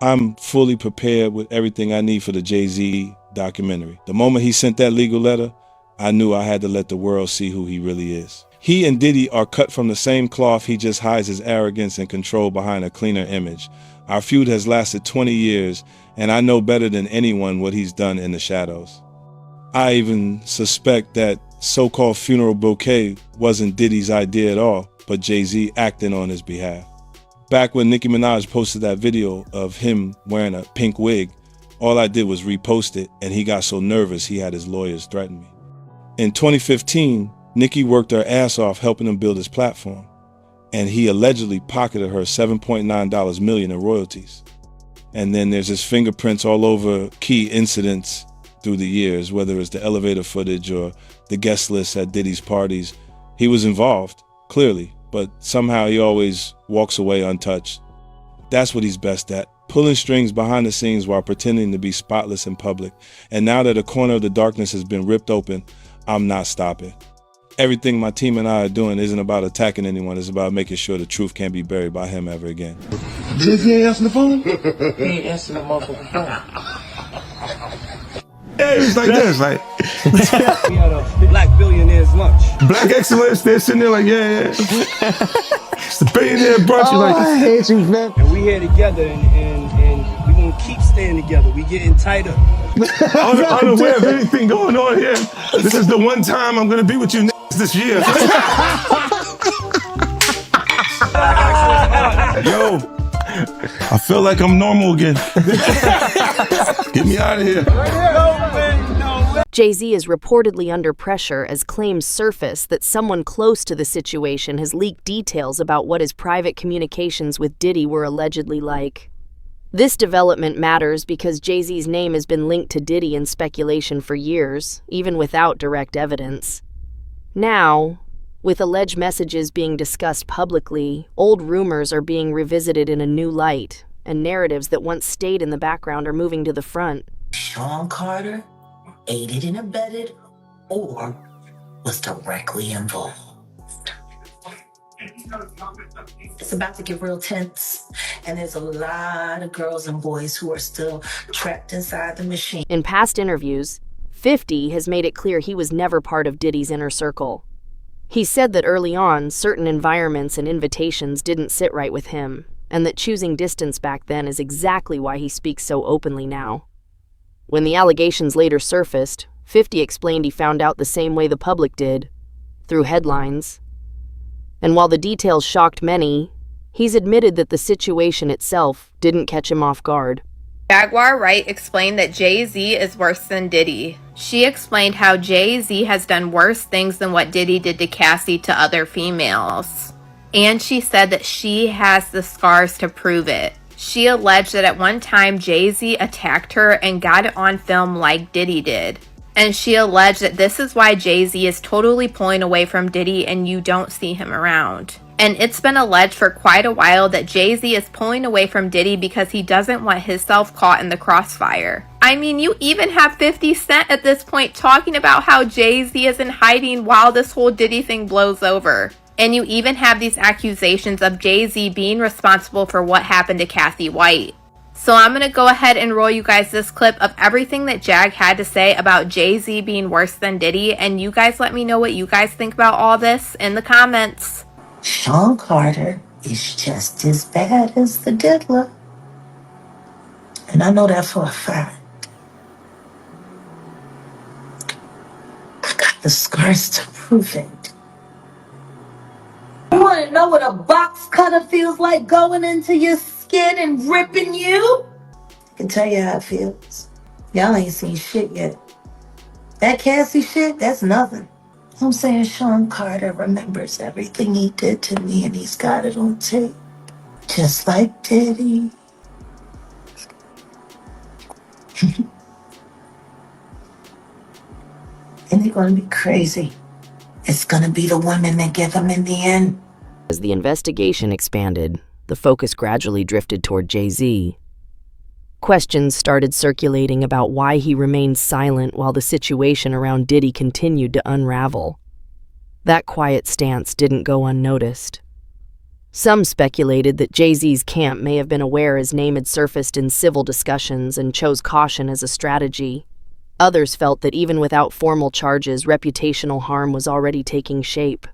I'm fully prepared with everything I need for the Jay-Z documentary. The moment he sent that legal letter, I knew I had to let the world see who he really is. He and Diddy are cut from the same cloth. He just hides his arrogance and control behind a cleaner image. Our feud has lasted 20 years, and I know better than anyone what he's done in the shadows. I even suspect that so-called funeral bouquet wasn't Diddy's idea at all, but Jay-Z acting on his behalf. Back when Nicki Minaj posted that video of him wearing a pink wig, all I did was repost it, and he got so nervous he had his lawyers threaten me. In 2015, Nicki worked her ass off helping him build his platform, and he allegedly pocketed her $7.9 million in royalties. And then there's his fingerprints all over key incidents through the years, whether it's the elevator footage or the guest list at Diddy's parties. He was involved, clearly, but somehow he always walks away untouched. That's what he's best at, pulling strings behind the scenes while pretending to be spotless in public. And now that a corner of the darkness has been ripped open, I'm not stopping. Everything my team and I are doing isn't about attacking anyone. It's about making sure the truth can't be buried by him ever again. He ain't answering the phone? He ain't answering the motherfucking phone. Yeah, it's like this, like We had a black billionaires lunch. black excellence. They're sitting there like, yeah. It's the billionaire brunch. You're like, I hate you, man. And we here together, and we gonna keep staying together. We getting tighter. unaware of anything going on here. This is the one time I'm gonna be with you this year. Yo, I feel like I'm normal again. Get me out of here. Jay-Z is reportedly under pressure as claims surface that someone close to the situation has leaked details about what his private communications with Diddy were allegedly like. This development matters because Jay-Z's name has been linked to Diddy in speculation for years, even without direct evidence. Now, with alleged messages being discussed publicly, old rumors are being revisited in a new light, and narratives that once stayed in the background are moving to the front. Sean Carter aided and abetted or was directly involved. It's about to get real tense, and there's a lot of girls and boys who are still trapped inside the machine. In past interviews, 50 has made it clear he was never part of Diddy's inner circle. He said that early on, certain environments and invitations didn't sit right with him, and that choosing distance back then is exactly why he speaks so openly now. When the allegations later surfaced, 50 explained he found out the same way the public did, through headlines. And while the details shocked many, he's admitted that the situation itself didn't catch him off guard. Jaguar Wright explained that Jay-Z is worse than Diddy. She explained how Jay-Z has done worse things than what Diddy did to Cassie to other females. And she said that she has the scars to prove it. She alleged that at one time Jay-Z attacked her and got it on film like Diddy did. And she alleged that this is why Jay-Z is totally pulling away from Diddy and you don't see him around. And it's been alleged for quite a while that Jay-Z is pulling away from Diddy because he doesn't want himself caught in the crossfire. I mean, you even have 50 Cent at this point talking about how Jay-Z is in hiding while this whole Diddy thing blows over. And you even have these accusations of Jay-Z being responsible for what happened to Cassie White. So I'm going to go ahead and roll you guys this clip of everything that Jag had to say about Jay-Z being worse than Diddy. And you guys let me know what you guys think about all this in the comments. Sean Carter is just as bad as the diddler. And I know that for a fact. I got the scars to prove it. You want to know what a box cutter feels like going into your skin and ripping you? I can tell you how it feels. Y'all ain't seen shit yet. That Cassie shit, that's nothing. I'm saying Sean Carter remembers everything he did to me and he's got it on tape. Just like Diddy. And they're going to be crazy. It's going to be the women that get them in the end. As the investigation expanded, the focus gradually drifted toward Jay-Z. Questions started circulating about why he remained silent while the situation around Diddy continued to unravel. That quiet stance didn't go unnoticed. Some speculated that Jay-Z's camp may have been aware his name had surfaced in civil discussions and chose caution as a strategy. Others felt that even without formal charges, reputational harm was already taking shape.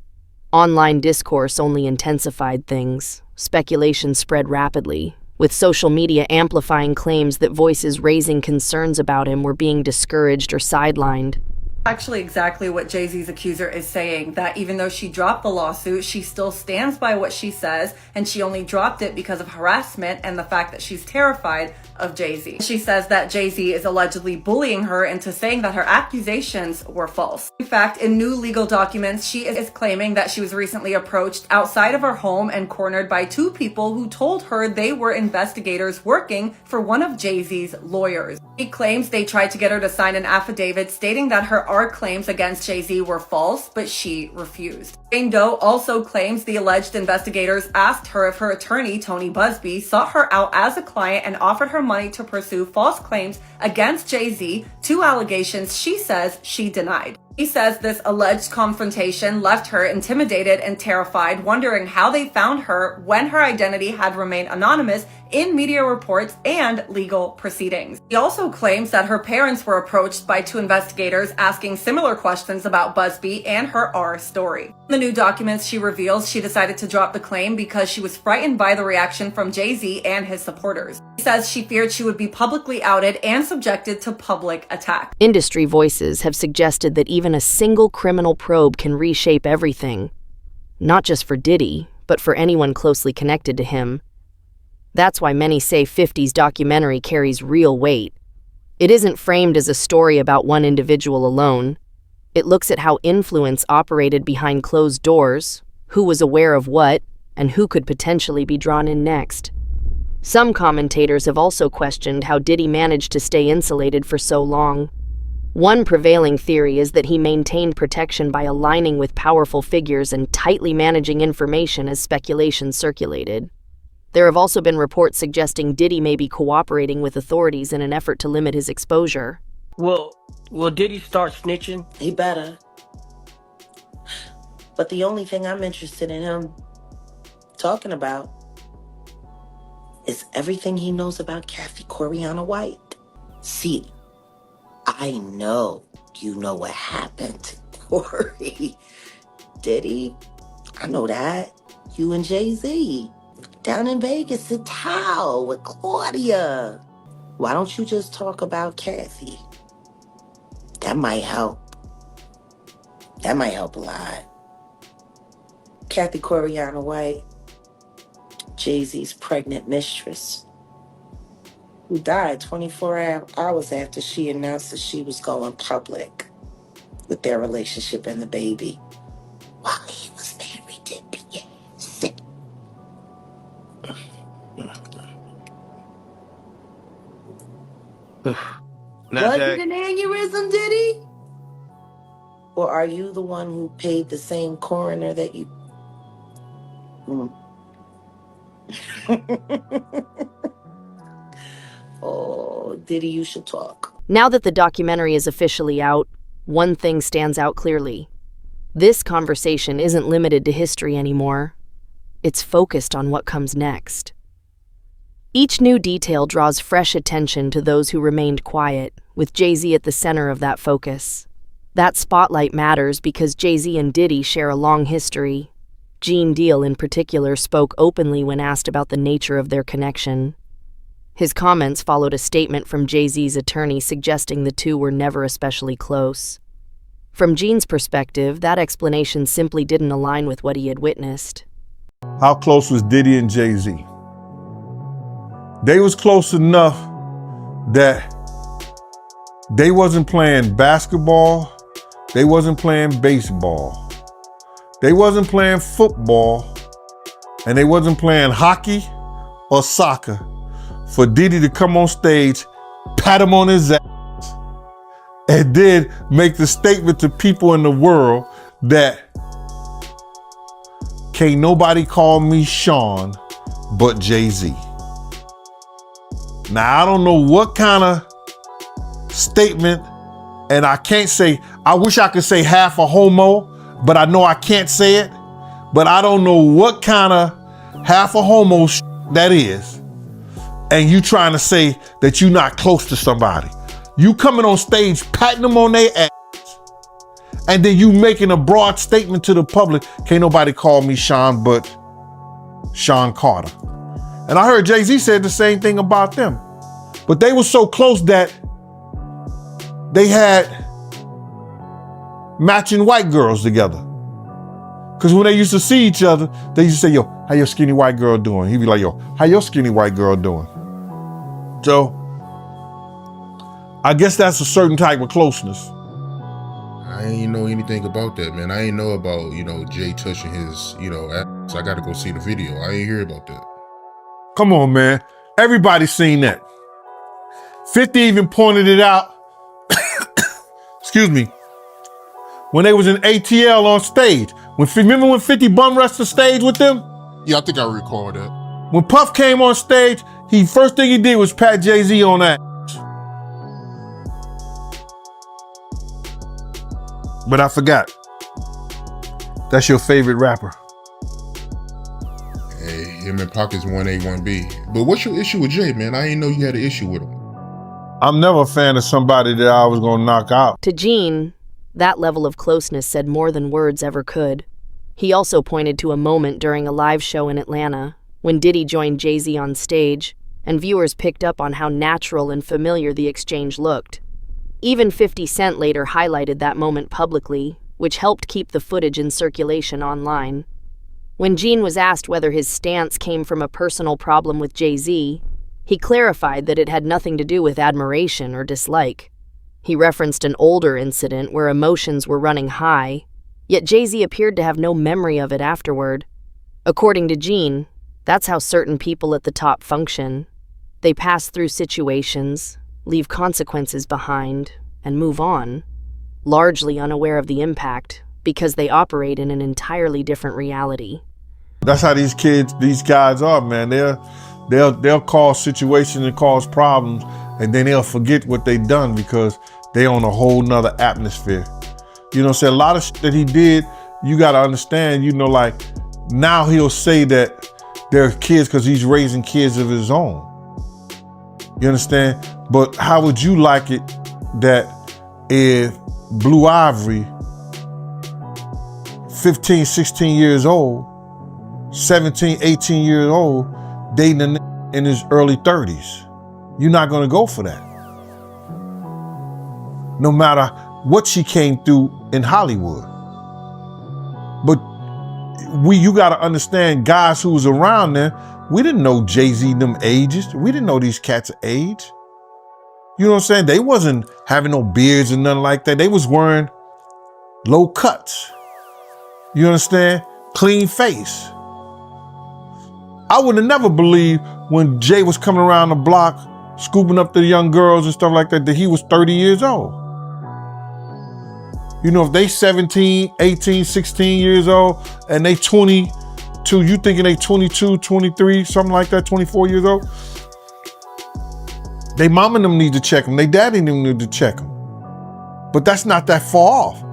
Online discourse only intensified things. Speculation spread rapidly, with social media amplifying claims that voices raising concerns about him were being discouraged or sidelined. Actually exactly what Jay-Z's accuser is saying, that even though she dropped the lawsuit, she still stands by what she says, and she only dropped it because of harassment and the fact that she's terrified of Jay-Z. She says that Jay-Z is allegedly bullying her into saying that her accusations were false. In fact, in new legal documents, she is claiming that she was recently approached outside of her home and cornered by two people who told her they were investigators working for one of Jay-Z's lawyers. She claims they tried to get her to sign an affidavit stating that her claims against Jay-Z were false, but she refused. Jane Doe also claims the alleged investigators asked her if her attorney, Tony Busby, sought her out as a client and offered her money to pursue false claims against Jay-Z, two allegations she says she denied. He says this alleged confrontation left her intimidated and terrified, wondering how they found her when her identity had remained anonymous in media reports and legal proceedings. He also claims that her parents were approached by two investigators asking similar questions about Busby and her story. In the new documents, she reveals she decided to drop the claim because she was frightened by the reaction from Jay-Z and his supporters. She says she feared she would be publicly outed and subjected to public attack. Industry voices have suggested that even a single criminal probe can reshape everything, not just for Diddy, but for anyone closely connected to him. That's why many say 50's documentary carries real weight. It isn't framed as a story about one individual alone. It looks at how influence operated behind closed doors, who was aware of what, and who could potentially be drawn in next. Some commentators have also questioned how Diddy managed to stay insulated for so long. One prevailing theory is that he maintained protection by aligning with powerful figures and tightly managing information as speculation circulated. There have also been reports suggesting Diddy may be cooperating with authorities in an effort to limit his exposure. Will Diddy start snitching? He better. But the only thing I'm interested in him talking about is everything he knows about Kathy Coriana White. See, I know you know what happened to Corey. Diddy, I know that. You and Jay-Z. Down in Vegas at Tao with Claudia. Why don't you just talk about Kathy? That might help. That might help a lot. Kathy Coriana White, Jay-Z's pregnant mistress, who died 24 hours after she announced that she was going public with their relationship and the baby while he was married to Beyonce. Now, Was Jack, it an aneurysm, Diddy? Or are you the one who paid the same coroner that you... Oh, Diddy, you should talk. Now that the documentary is officially out, one thing stands out clearly. This conversation isn't limited to history anymore. It's focused on what comes next. Each new detail draws fresh attention to those who remained quiet, with Jay-Z at the center of that focus. That spotlight matters because Jay-Z and Diddy share a long history. Gene Deal, in particular, spoke openly when asked about the nature of their connection. His comments followed a statement from Jay-Z's attorney suggesting the two were never especially close. From Gene's perspective, that explanation simply didn't align with what he had witnessed. how close was Diddy and Jay-Z? They was close enough that they wasn't playing basketball, they wasn't playing baseball, they wasn't playing football, and they wasn't playing hockey or soccer for Diddy to come on stage, pat him on his ass, and then make the statement to people in the world that can't nobody call me Sean but Jay-Z. Now, I don't know what kind of statement, and I can't say, I wish I could say half a homo, but I know I can't say it. But I don't know what kind of half a homo that is, and you trying to say that you not close to somebody. You coming on stage, patting them on their ass, and then you making a broad statement to the public, can't nobody call me Sean but Sean Carter. And I heard Jay-Z said the same thing about them. But they were so close that they had matching white girls together. Because when they used to see each other, they used to say, yo, how your skinny white girl doing? He'd be like, yo, how your skinny white girl doing? So, I guess that's a certain type of closeness. I ain't know anything about that, man. I ain't know about, Jay touching his, ass. I gotta go see the video. I ain't hear about that. Come on, man. Everybody's seen that. 50 even pointed it out. Excuse me. When they was in ATL on stage. Remember when 50 bum rushed the stage with them? Yeah, I think I recall that. When Puff came on stage, first thing he did was pat Jay-Z on that. But I forgot. That's your favorite rapper. Hey, him and Pocket's 1A, 1B. But what's your issue with Jay, man? I ain't know you had an issue with him. I'm never a fan of somebody that I was gonna knock out. To Gene, that level of closeness said more than words ever could. He also pointed to a moment during a live show in Atlanta when Diddy joined Jay-Z on stage, and viewers picked up on how natural and familiar the exchange looked. Even 50 Cent later highlighted that moment publicly, which helped keep the footage in circulation online. When Gene was asked whether his stance came from a personal problem with Jay-Z, he clarified that it had nothing to do with admiration or dislike. He referenced an older incident where emotions were running high, yet Jay-Z appeared to have no memory of it afterward. According to Gene, that's how certain people at the top function. They pass through situations, leave consequences behind, and move on, largely unaware of the impact because they operate in an entirely different reality. That's how these guys are, man. They'll cause situations and cause problems, and then they'll forget what they done because they on a whole nother atmosphere. You know what I'm saying? A lot of shit that he did, you gotta understand, like now he'll say that they're kids because he's raising kids of his own. You understand? But how would you like it that if Blue Ivory, 15, 16 years old, 17, 18 years old, dating a nigga in his early 30s? You're not gonna go for that. No matter what she came through in Hollywood. But you gotta understand, guys who was around there, we didn't know Jay-Z them ages. We didn't know these cats' age. You know what I'm saying? They wasn't having no beards and nothing like that. They was wearing low cuts. You understand? Clean face. I would have never believed when Jay was coming around the block, scooping up the young girls and stuff like that he was 30 years old. You know, if they 17, 18, 16 years old and they 22, you thinking they 22, 23, something like that, 24 years old? They mom and them need to check them. They daddy and them need to check them. But that's not that far off.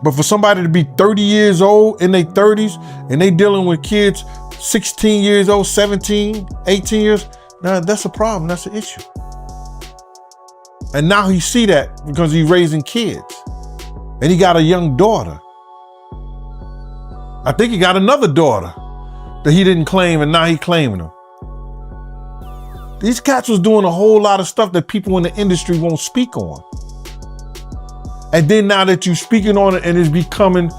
But for somebody to be 30 years old in their 30s and they dealing with kids 16 years old, 17, 18 years, now that's a problem, that's an issue. And now he see that because he's raising kids. And he got a young daughter. I think he got another daughter that he didn't claim and now he claiming them. These cats was doing a whole lot of stuff that people in the industry won't speak on. And then now that you're speaking on it and it's becoming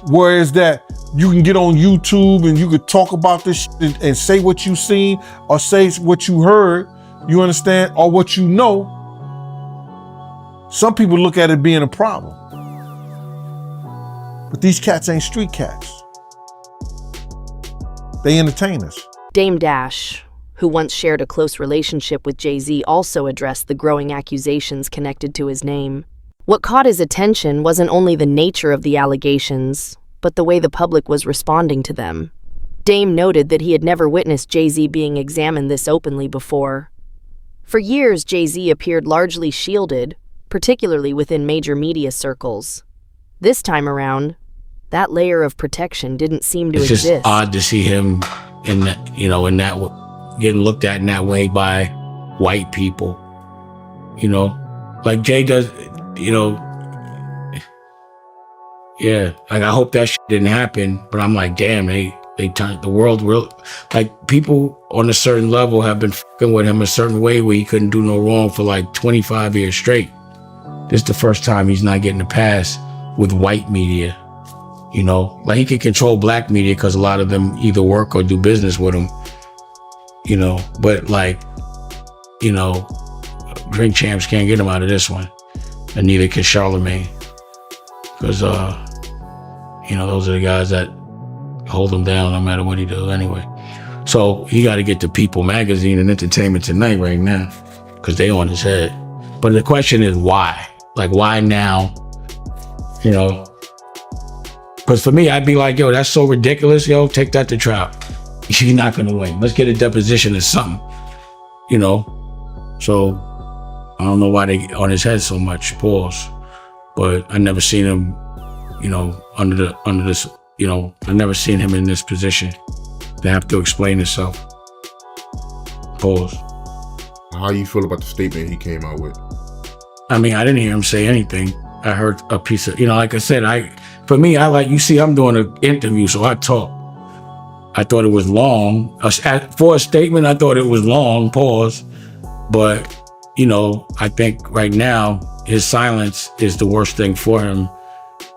where is that you can get on YouTube and you could talk about this shit and say what you seen or say what you heard, you understand, or what you know. Some people look at it being a problem. But these cats ain't street cats. They entertainers. Dame Dash, who once shared a close relationship with Jay-Z, also addressed the growing accusations connected to his name. What caught his attention wasn't only the nature of the allegations, but the way the public was responding to them. Dame noted that he had never witnessed Jay-Z being examined this openly before. For years, Jay-Z appeared largely shielded, particularly within major media circles. This time around, That layer of protection didn't seem to It's exist. just odd to see him in that, getting looked at in that way by white people. Like Jay does, yeah. Like I hope that shit didn't happen, but I'm like, damn, they turned the world real. Like people on a certain level have been fucking with him a certain way where he couldn't do no wrong for like 25 years straight. This is the first time he's not getting a pass with white media. Like he can control black media because a lot of them either work or do business with him. But like, drink champs can't get him out of this one, and neither can Charlemagne, because those are the guys that hold him down no matter what he does anyway. So he got to get to People Magazine and Entertainment Tonight right now, because they on his head. But the question is why? Like why now? Because for me, I'd be like, yo, that's so ridiculous. Yo, take that to trial. You're not going to win. Let's get a deposition or something. So I don't know why they on his head so much, pause. But I never seen him, under this, I never seen him in this position to have to explain himself. Pause. How you feel about the statement he came out with? I mean, I didn't hear him say anything. I heard a piece of, like I said, for me, I'm doing an interview, so I talk. I thought it was long. For a statement, I thought it was long, pause. But, I think right now, his silence is the worst thing for him.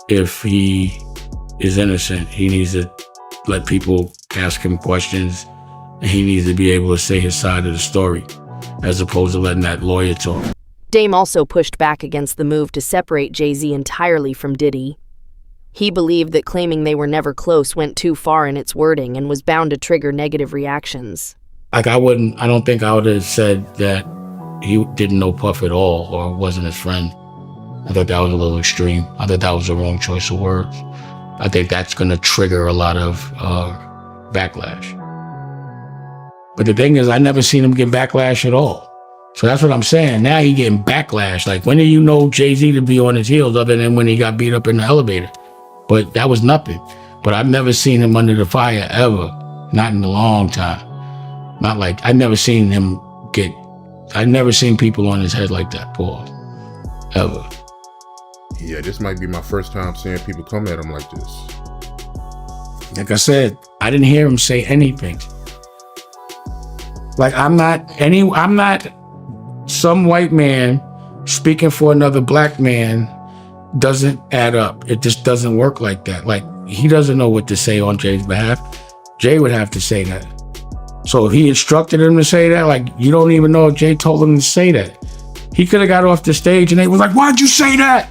If he is innocent, he needs to let people ask him questions, and he needs to be able to say his side of the story, as opposed to letting that lawyer talk. Dame also pushed back against the move to separate Jay-Z entirely from Diddy. He believed that claiming they were never close went too far in its wording and was bound to trigger negative reactions. Like I don't think I would have said that he didn't know Puff at all or wasn't his friend. I thought that was a little extreme. I thought that was the wrong choice of words. I think that's going to trigger a lot of backlash. But the thing is, I never seen him get backlash at all. So that's what I'm saying. Now he getting backlash. Like when did you know Jay-Z to be on his heels other than when he got beat up in the elevator? But that was nothing. But I've never seen him under the fire ever. Not in a long time. Not like, I've never seen people on his head like that, Paul. Ever. Yeah, this might be my first time seeing people come at him like this. Like I said, I didn't hear him say anything. Like I'm not some white man speaking for another black man doesn't add up. It just doesn't work like that. Like he doesn't know what to say on Jay's behalf. Jay would have to say that. So if he instructed him to say that, like you don't even know if Jay told him to say that. He could have got off the stage and they was like, "Why'd you say that?"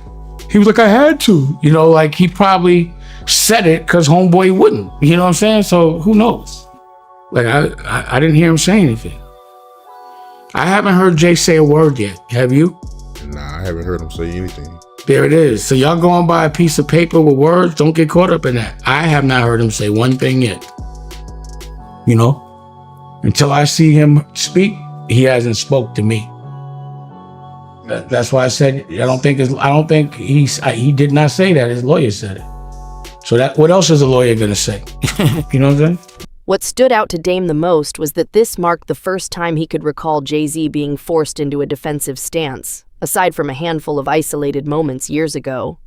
He was like, "I had to." Like he probably said it because homeboy wouldn't. You know what I'm saying? So who knows? Like I didn't hear him say anything. I haven't heard Jay say a word yet. Have you? Nah, I haven't heard him say anything. There it is. So y'all going by a piece of paper with words? Don't get caught up in that. I have not heard him say one thing yet. Until I see him speak, he hasn't spoke to me. That's why I said I don't think he did not say that. His lawyer said it. So what else is a lawyer gonna say? You know what I'm saying? What stood out to Dame the most was that this marked the first time he could recall Jay-Z being forced into a defensive stance, aside from a handful of isolated moments years ago.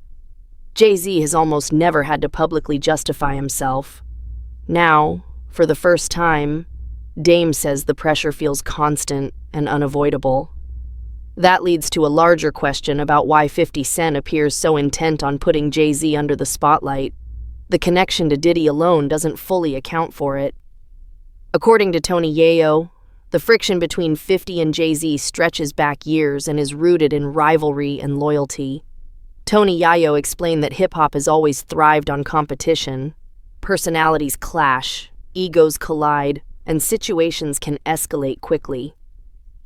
Jay-Z has almost never had to publicly justify himself. Now, for the first time, Dame says the pressure feels constant and unavoidable. That leads to a larger question about why 50 Cent appears so intent on putting Jay-Z under the spotlight. The connection to Diddy alone doesn't fully account for it. According to Tony Yayo, the friction between 50 and Jay-Z stretches back years and is rooted in rivalry and loyalty. Tony Yayo explained that hip-hop has always thrived on competition. Personalities clash, egos collide, and situations can escalate quickly.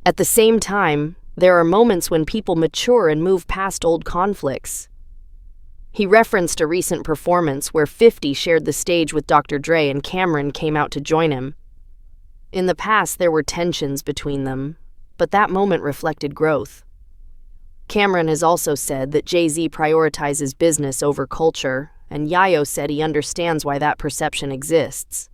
At the same time, there are moments when people mature and move past old conflicts. He referenced a recent performance where 50 shared the stage with Dr. Dre and Cameron came out to join him. In the past, there were tensions between them, but that moment reflected growth. Cameron has also said that Jay-Z prioritizes business over culture and Yayo said he understands why that perception exists.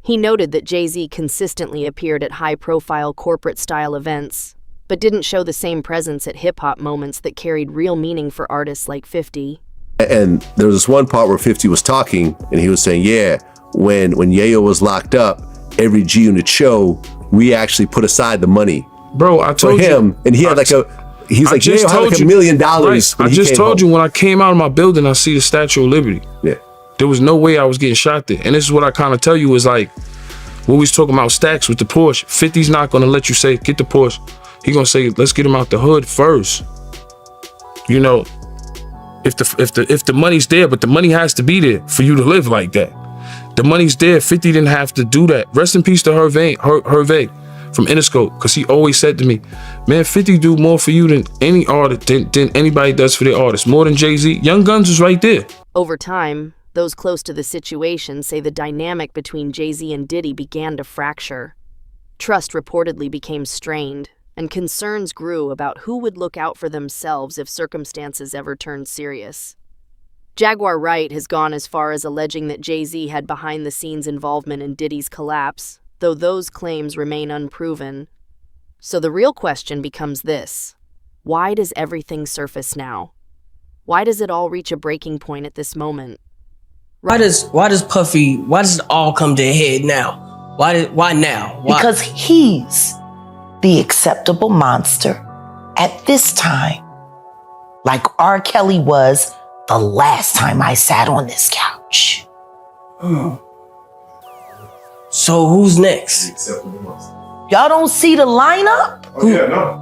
He noted that Jay-Z consistently appeared at high-profile corporate-style events, but didn't show the same presence at hip-hop moments that carried real meaning for artists like 50. And there was this one part where 50 was talking, and he was saying, yeah, when Yayo was locked up, every G Unit show, we actually put aside the money. Bro, I told for him, and he had like a, he's like, Yayo had like $1 million. Right. I just told you when I came out of my building, I see the Statue of Liberty. Yeah. There was no way I was getting shot there. And this is what I kind of tell you is like, when we was talking about stacks with the Porsche, 50's not gonna let you say, get the Porsche. He gonna say, let's get him out the hood first. You know, if the money's there, but the money has to be there for you to live like that. The money's there. 50 didn't have to do that. Rest in peace to Hervé from Interscope, because he always said to me, man, 50 do more for you than any artist, than anybody does for their artists, more than Jay-Z. Young Guns was right there. Over time, those close to the situation say the dynamic between Jay-Z and Diddy began to fracture. Trust reportedly became strained, and concerns grew about who would look out for themselves if circumstances ever turned serious. Jaguar Wright has gone as far as alleging that Jay-Z had behind-the-scenes involvement in Diddy's collapse, though those claims remain unproven. So the real question becomes this: why does everything surface now? Why does it all reach a breaking point at this moment? Why does it all come to a head now? Why now? Why? Because he's the acceptable monster at this time, like R. Kelly was the last time I sat on this couch. So who's next? Y'all don't see the lineup?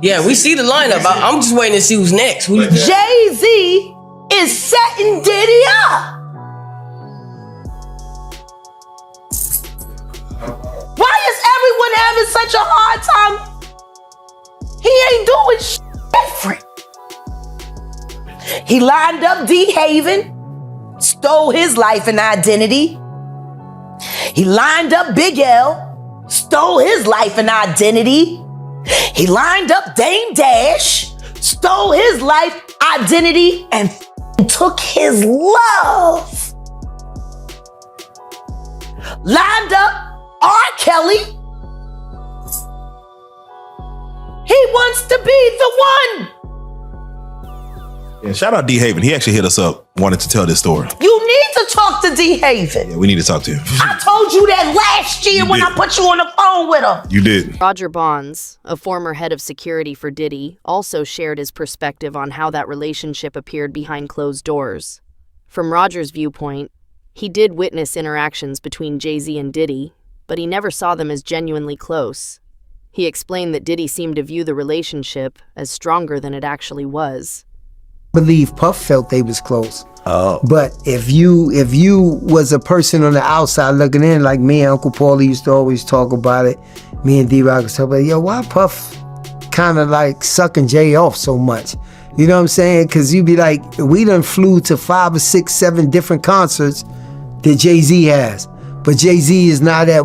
Yeah, we see the lineup. I'm just waiting to see who's next. Jay-Z is setting Diddy up. Why is everyone having such a hard time? He ain't doing shit different. He lined up D. Haven, stole his life and identity. He lined up Big L, stole his life and identity. He lined up Dame Dash, stole his life, identity, and took his love. Lined up R. Kelly. He wants to be the one. Yeah, shout out D. Haven. He actually hit us up, wanted to tell this story. You need to talk to D. Haven. Yeah, we need to talk to him. I told you that last year when I put you on the phone with him. You did. Roger Bonds, a former head of security for Diddy, also shared his perspective on how that relationship appeared behind closed doors. From Roger's viewpoint, he did witness interactions between Jay-Z and Diddy, but he never saw them as genuinely close. He explained that Diddy seemed to view the relationship as stronger than it actually was. Believe Puff felt they was close. Oh. But if you was a person on the outside looking in, like me and Uncle Paulie used to always talk about it, me and D-Rock would talk about it, yo, why Puff kind of like sucking Jay off so much? You know what I'm saying? Because you'd be like, we done flew to 5 or 6, 7 different concerts that Jay-Z has. But Jay-Z is not at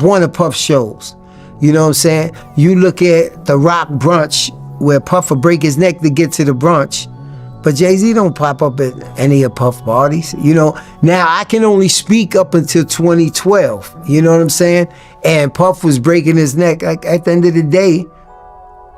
one of Puff's shows. You know what I'm saying? You look at the Rock brunch where Puff would break his neck to get to the brunch, but Jay-Z don't pop up at any of Puff parties. You know, now I can only speak up until 2012. You know what I'm saying? And Puff was breaking his neck. Like, at the end of the day,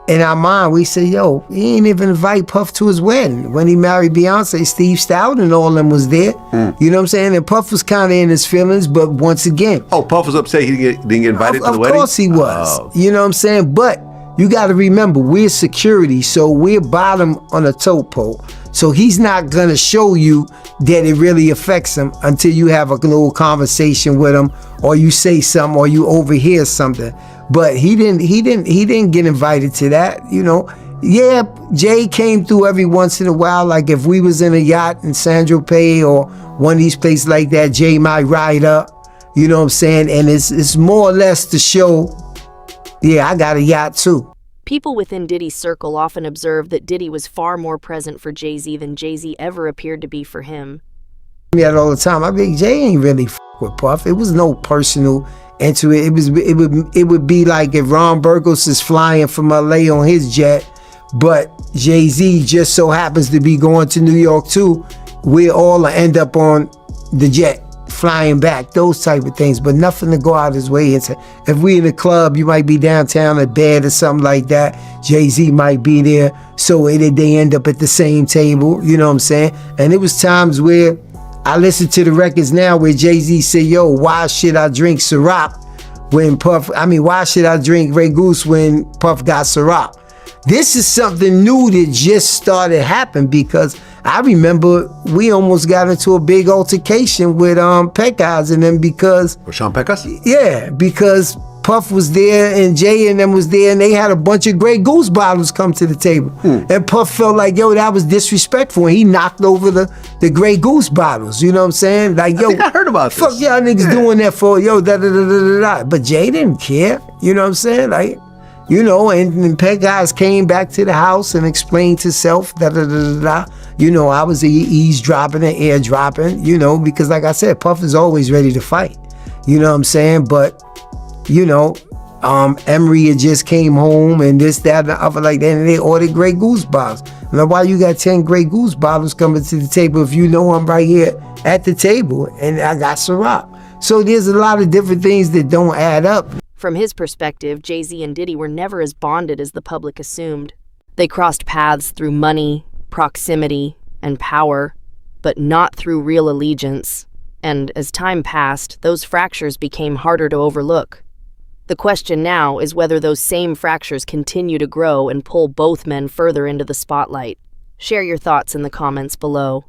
in our mind, we say, yo, he ain't even invite Puff to his wedding. When he married Beyonce, Steve Stout and all of them was there. You know what I'm saying? And Puff was kind of in his feelings, but once again. Oh, Puff was upset he didn't get invited to the wedding? Of course he was. Oh. You know what I'm saying? But you got to remember, we're security, so we're bottom on a tote pole. So he's not going to show you that it really affects him until you have a little conversation with him, or you say something, or you overhear something. But he didn't get invited to that, you know. Yeah, Jay came through every once in a while. Like if we was in a yacht in San Tropez or one of these places like that, Jay might ride up. You know what I'm saying? And it's more or less to show, yeah, I got a yacht too. People within Diddy's circle often observed that Diddy was far more present for Jay-Z than Jay-Z ever appeared to be for him. Yeah, all the time. I mean, Jay ain't really with Puff. It was no personal into it. It would be like if Ron Burgos is flying from LA on his jet, but Jay-Z just so happens to be going to New York too. We all end up on the jet flying back, those type of things, but nothing to go out his way and say, if we in a club, you might be downtown at bed or something like that, Jay-Z might be there, so they end up at the same table, you know what I'm saying? And it was times where I listen to the records now where Jay-Z said, yo, why should I drink Ciroc when why should I drink Grey Goose when Puff got Ciroc? This is something new that just started happening, because I remember we almost got into a big altercation with Pecas and them because... With Sean Pecas? Yeah, because Puff was there and Jay and them was there and they had a bunch of Grey Goose bottles come to the table. And Puff felt like, yo, that was disrespectful. And he knocked over the Grey Goose bottles, you know what I'm saying? Like, yo, I heard about this. Fuck y'all niggas doing that for, yo, da-da-da-da-da-da. But Jay didn't care, you know what I'm saying? Like, you know, and Pecas came back to the house and explained himself, da-da-da-da-da. You know, I was eavesdropping and airdropping, you know, because like I said, Puff is always ready to fight. You know what I'm saying? But, you know, Emery had just came home and this, that, and the other like that, and they ordered Grey Goose bottles. Now, why you got 10 Grey Goose bottles coming to the table if you know I'm right here at the table and I got Ciroc? So there's a lot of different things that don't add up. From his perspective, Jay-Z and Diddy were never as bonded as the public assumed. They crossed paths through money, proximity, and power, but not through real allegiance. And as time passed, those fractures became harder to overlook. The question now is whether those same fractures continue to grow and pull both men further into the spotlight. Share your thoughts in the comments below.